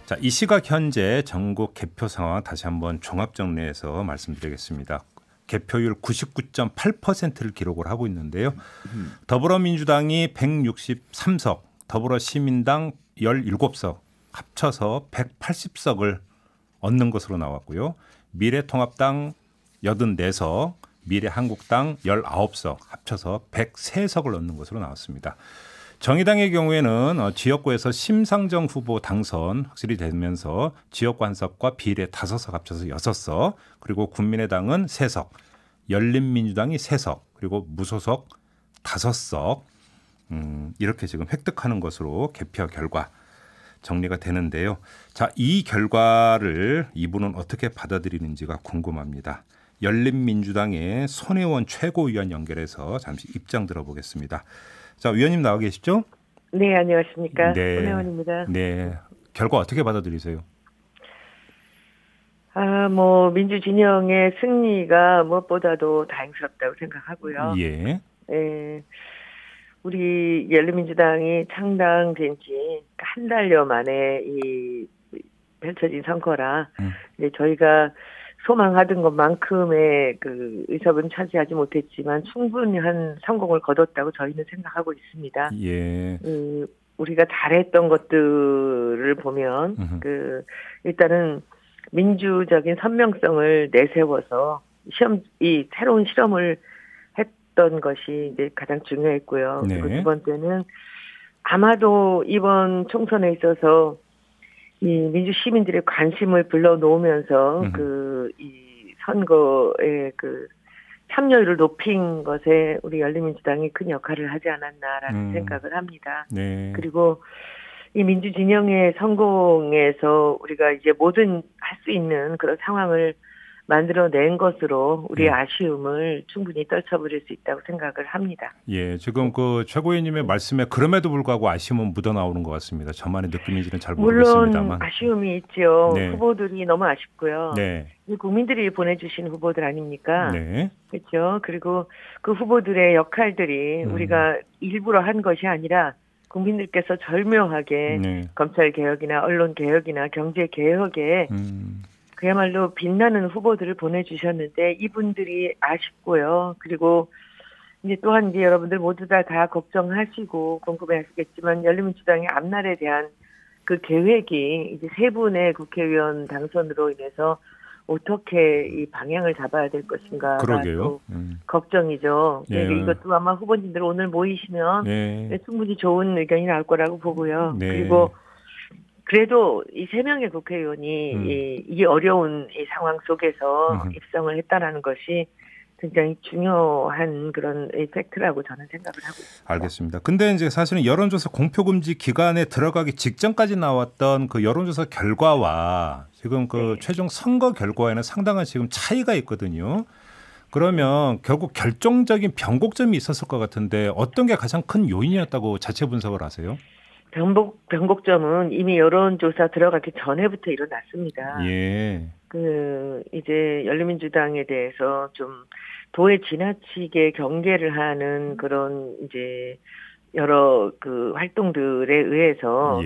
자, 이 시각 현재 전국 개표 상황 다시 한번 종합 정리해서 말씀드리겠습니다. 개표율 99.8%를 기록을 하고 있는데요. 더불어민주당이 163석, 더불어시민당 17석, 합쳐서 180석을 얻는 것으로 나왔고요. 미래통합당 84석, 미래한국당 19석, 합쳐서 103석을 얻는 것으로 나왔습니다. 정의당의 경우에는 지역구에서 심상정 후보 당선 확실히 되면서 지역구 1석과 비례 5석 합쳐서 6석, 그리고 국민의당은 3석, 열린민주당이 3석, 그리고 무소속 5석 이렇게 지금 획득하는 것으로 개표 결과 정리가 되는데요. 자, 이 결과를 이분은 어떻게 받아들이는지가 궁금합니다. 열린민주당의 손혜원 최고위원 연결해서 잠시 입장 들어보겠습니다. 자, 위원님 나와 계시죠? 네, 안녕하십니까. 네. 손혜원입니다. 네. 결과 어떻게 받아들이세요? 민주진영의 승리가 무엇보다도 다행스럽다고 생각하고요. 예. 예. 우리 열린민주당이 창당된 지 한 달여 만에 이 펼쳐진 선거라 이제 저희가 소망하던 것만큼의 그 의석은 차지하지 못했지만 충분한 성공을 거뒀다고 저희는 생각하고 있습니다. 예. 우리가 잘했던 것들을 보면 일단은 민주적인 선명성을 내세워서 이 새로운 실험을 했던 것이 이제 가장 중요했고요. 네. 그리고 두 번째는 아마도 이번 총선에 있어서 이 민주 시민들의 관심을 불러놓으면서 이 선거의 그 참여율을 높인 것에 우리 열린민주당이 큰 역할을 하지 않았나라는 생각을 합니다. 네. 그리고 이 민주진영의 성공에서 우리가 이제 뭐든 할 수 있는 그런 상황을 만들어낸 것으로 우리의 아쉬움을 충분히 떨쳐버릴 수 있다고 생각을 합니다. 예, 지금 그 최고위원님의 말씀에 그럼에도 불구하고 아쉬움은 묻어나오는 것 같습니다. 저만의 느낌인지는 잘 모르겠습니다만. 물론 아쉬움이 있죠. 네. 후보들이 너무 아쉽고요. 네. 국민들이 보내주신 후보들 아닙니까? 네. 그렇죠. 그리고 그 후보들의 역할들이 우리가 일부러 한 것이 아니라 국민들께서 절묘하게 네. 검찰개혁이나 언론개혁이나 경제개혁에 그야말로 빛나는 후보들을 보내주셨는데 이분들이 아쉽고요. 그리고 이제 또한 이제 여러분들 모두 다 걱정하시고 궁금해하시겠지만 열린민주당의 앞날에 대한 그 계획이 이제 세 분의 국회의원 당선으로 인해서 어떻게 이 방향을 잡아야 될 것인가. 그러게요. 걱정이죠. 네. 이것도 아마 후보님들 오늘 모이시면 네. 충분히 좋은 의견이 나올 거라고 보고요. 네. 그리고 그래도 이 3명의 국회의원이 이 어려운 이 상황 속에서 입성을 했다라는 것이 굉장히 중요한 그런 팩트라고 저는 생각을 하고 있습니다. 알겠습니다. 근데 이제 사실은 여론조사 공표금지 기간에 들어가기 직전까지 나왔던 그 여론조사 결과와 지금 그 최종 선거 결과에는 상당한 지금 차이가 있거든요. 그러면 결국 결정적인 변곡점이 있었을 것 같은데 어떤 게 가장 큰 요인이었다고 자체 분석을 하세요? 변곡점은 이미 여론조사 들어가기 전에부터 일어났습니다. 예. 이제 열린민주당에 대해서 좀 도에 지나치게 경계를 하는 그런 이제 여러 그 활동들에 의해서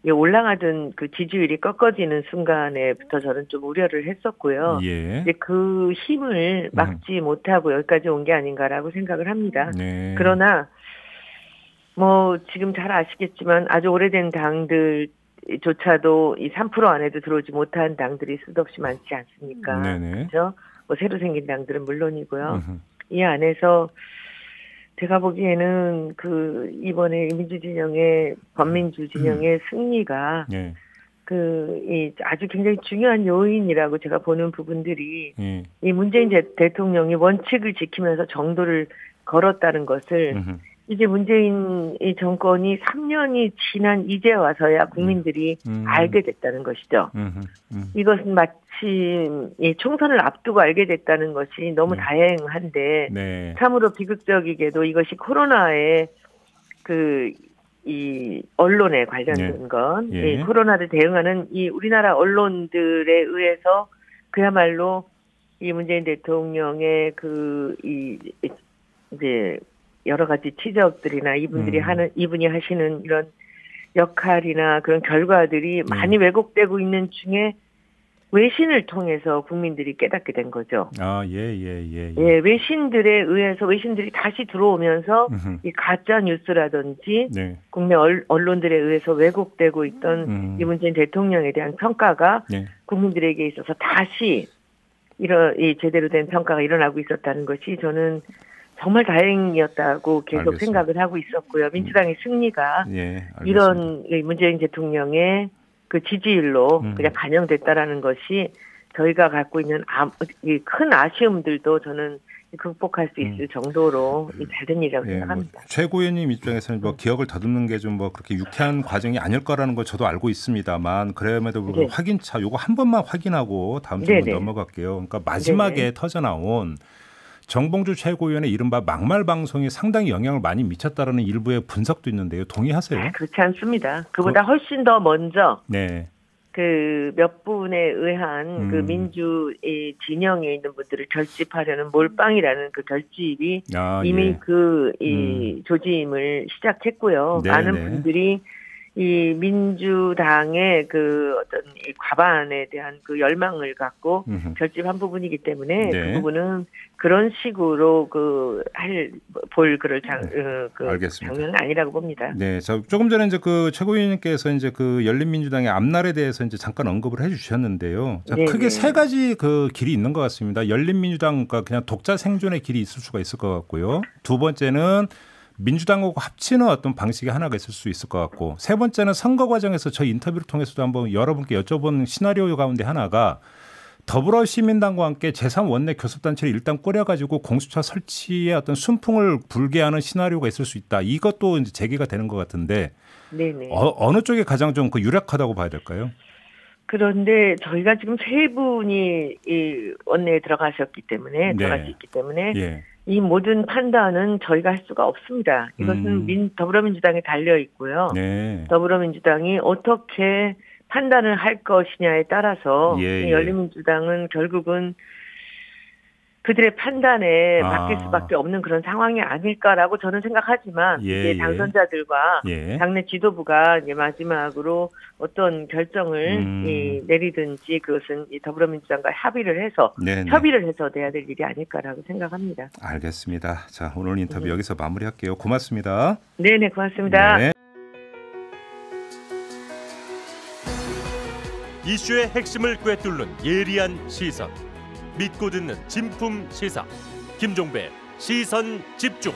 올라가던 그 지지율이 꺾어지는 순간에부터 저는 좀 우려를 했었고요. 예. 이제 그 힘을 막지 못하고 여기까지 온 게 아닌가라고 생각을 합니다. 네. 그러나 지금 잘 아시겠지만 아주 오래된 당들조차도 이 3% 안에도 들어오지 못한 당들이 수도 없이 많지 않습니까? 네네. 그렇죠? 새로 생긴 당들은 물론이고요. 이 안에서 제가 보기에는 이번에 민주진영의 범민주 진영의 승리가 네. 이 아주 굉장히 중요한 요인이라고 제가 보는 부분들이 이 문재인 대통령이 원칙을 지키면서 정도를 걸었다는 것을 이제 문재인 이 정권이 3년이 지난 이제 와서야 국민들이 알게 됐다는 것이죠. 이것은 마침 이 총선을 앞두고 알게 됐다는 것이 너무 다행한데 참으로 비극적이게도 이것이 코로나에 이 언론에 관련된 건 이 코로나를 대응하는 이 우리나라 언론들에 의해서 그야말로 이 문재인 대통령의 이제 여러 가지 지적들이나 이분이 하시는 이런 역할이나 그런 결과들이 많이 왜곡되고 있는 중에 외신을 통해서 국민들이 깨닫게 된 거죠. 예, 외신들에 의해서 외신들이 다시 들어오면서 이 가짜 뉴스라든지 네. 국내 언론들에 의해서 왜곡되고 있던 이 문재인 대통령에 대한 평가가 네. 국민들에게 있어서 다시 이 제대로 된 평가가 일어나고 있었다는 것이 저는 정말 다행이었다고 계속 알겠습니다. 생각을 하고 있었고요. 민주당의 승리가 예, 이런 문재인 대통령의 그 지지율로 그냥 반영됐다라는 것이 저희가 갖고 있는 큰 아쉬움들도 저는 극복할 수 있을 정도로 잘 된 일이라고 생각합니다. 뭐 최고위원님 입장에서는 뭐 기억을 더듬는 게 좀 뭐 그렇게 유쾌한 과정이 아닐 거라는 걸 저도 알고 있습니다만 그럼에도 불구하고 네. 확인차 요거 한 번만 확인하고 다음 주로 넘어갈게요. 그러니까 마지막에 네네. 터져 나온 정봉주 최고위원의 이른바 막말 방송이 상당히 영향을 많이 미쳤다라는 일부의 분석도 있는데요. 동의하세요? 그렇지 않습니다. 그보다 훨씬 더 먼저 네. 그 몇 분에 의한 그 민주 진영에 있는 분들을 결집하려는 몰빵이라는 그 결집이 이미 예. 이 조짐을 시작했고요. 네, 많은 분들이 이 민주당의 그 어떤 이 과반에 대한 그 열망을 갖고 결집한 부분이기 때문에 네. 그 부분은 그런 식으로 볼 그럴 장면은 아니라고 봅니다. 네, 조금 전에 이제 그 최고위원님께서 이제 그 열린민주당의 앞날에 대해서 이제 잠깐 언급을 해주셨는데요. 자, 크게 세 가지 그 길이 있는 것 같습니다. 열린민주당 그러니까 그냥 독자 생존의 길이 있을 수가 있을 것 같고요. 두 번째는 민주당하고 합치는 어떤 방식이 하나가 있을 수 있을 것 같고 세 번째는 선거 과정에서 저희 인터뷰를 통해서도 한번 여러분께 여쭤본 시나리오 가운데 하나가 더불어시민당과 함께 제3원내 교섭단체를 일단 꾸려가지고 공수처 설치에 어떤 순풍을 불게 하는 시나리오가 있을 수 있다. 이것도 이제 제기가 되는 것 같은데 네네. 어느 쪽이 가장 좀 그 유력하다고 봐야 될까요? 그런데 저희가 지금 세 분이 이 원내에 들어가셨기 때문에 들어갈 수 있기 때문에 예. 이 모든 판단은 저희가 할 수가 없습니다. 이것은 더불어민주당에 달려 있고요. 네. 더불어민주당이 어떻게 판단을 할 것이냐에 따라서 열린민주당은 결국은 그들의 판단에 맡길 수밖에 없는 그런 상황이 아닐까라고 저는 생각하지만 이제 당선자들과 당내 지도부가 이제 마지막으로 어떤 결정을 내리든지 그것은 이 더불어민주당과 협의를 해서 돼야 될 일이 아닐까라고 생각합니다. 알겠습니다. 자, 오늘 인터뷰 여기서 마무리할게요. 고맙습니다. 네네, 고맙습니다. 네. 이슈의 핵심을 꿰뚫는 예리한 시선. 믿고 듣는 진품 시사 김종배 시선 집중.